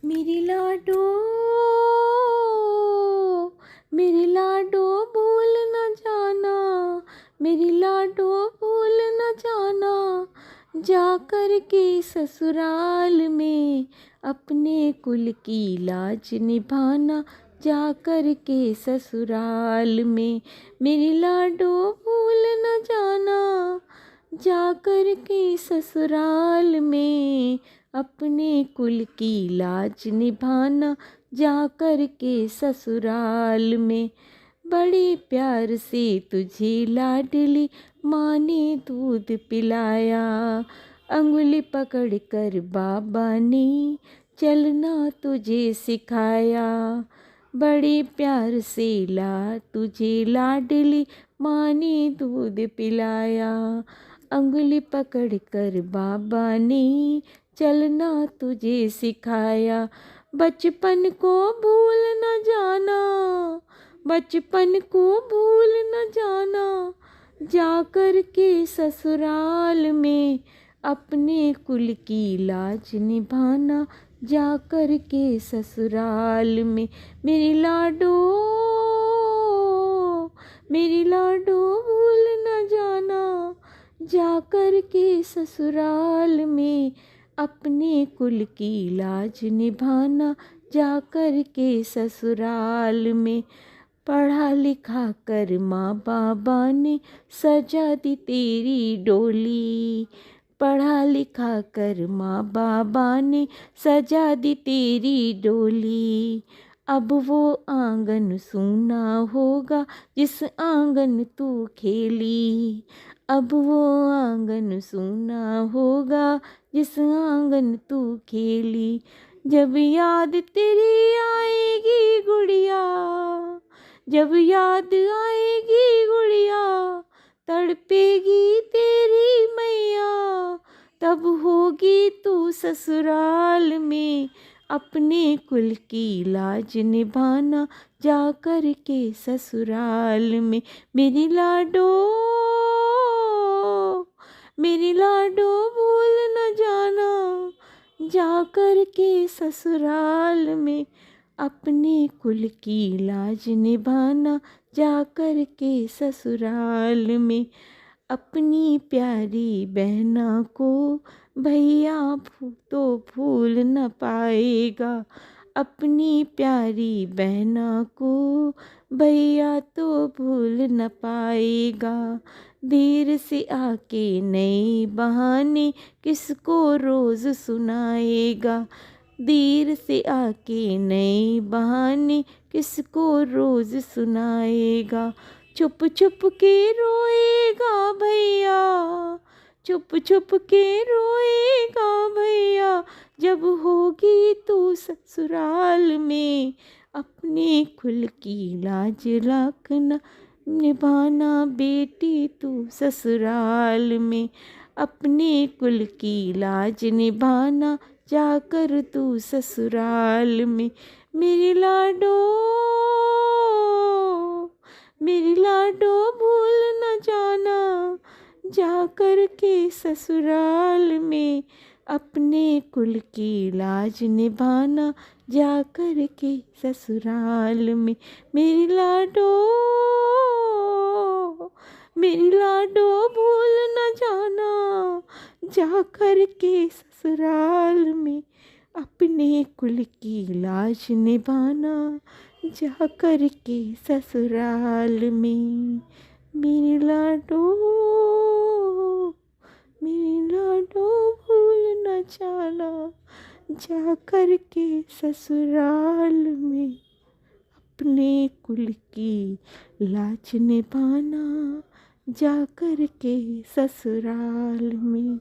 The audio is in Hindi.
मेरी लाडो, मेरी लाडो भूल न जाना, मेरी लाडो भूल न जाना, जाकर के ससुराल में अपने कुल की लाज निभाना, जाकर के ससुराल में। मेरी लाडो भूल न जाना, जाकर के ससुराल में अपने कुल की लाज निभाना, जाकर के ससुराल में। बड़े प्यार से तुझे लाडली माँ ने दूध पिलाया, अंगुली पकड़ कर बाबा ने चलना तुझे सिखाया। बड़े प्यार से तुझे लाडली माँ ने दूध पिलाया, अंगुली पकड़ कर बाबा ने चलना तुझे सिखाया। बचपन को भूल न जाना, बचपन को भूल न जाना, जाकर के ससुराल में अपने कुल की लाज निभाना, जाकर के ससुराल में। मेरी लाडो, मेरी लाडो भूल न जाना, जाकर के ससुराल में अपने कुल की लाज निभाना, जाकर के ससुराल में। पढ़ा लिखा कर माँ बाबा ने सजा दी तेरी डोली, पढ़ा लिखा कर माँ बाबा ने सजा दी तेरी डोली। अब वो आंगन सूना होगा जिस आंगन तू खेली, अब वो आंगन सूना होगा जिस आंगन तू खेली। जब याद तेरी आएगी गुड़िया, जब याद आएगी गुड़िया, तड़पेगी तेरी मैया, तब होगी तू ससुराल में अपने कुल की लाज निभाना, जाकर के ससुराल में। मेरी लाडो, मेरी लाडो भूल न जाना, जाकर के ससुराल में अपने कुल की लाज निभाना, जाकर के ससुराल में। अपनी प्यारी बहना को भैया तो भूल न पाएगा, अपनी प्यारी बहना को भैया तो भूल न पाएगा। देर से आके नए बहाने किसको रोज सुनाएगा, देर से आके नए बहाने किसको रोज सुनाएगा। छुप छुप के रोएगा भैया, छुप छुप के रोएगा भैया, जब होगी तू ससुराल में अपने कुल की लाज रखना निभाना बेटी तू ससुराल में, अपने कुल की लाज निभाना जाकर तू ससुराल में। मेरी लाडो, मेरी लाडो भूल न जाना, जाकर के ससुराल में अपने कुल की लाज निभाना, जाकर के ससुराल में। मेरी लाडो, मेरी लाडो भूल न जाना, जाकर के ससुराल में अपने कुल की लाज निभाना, जाकर के ससुराल में। मेरी लाडो, मेरी लाडो भूल न जाना, जाकर के ससुराल में अपने कुल की लाज निभाना, जाकर के ससुराल में।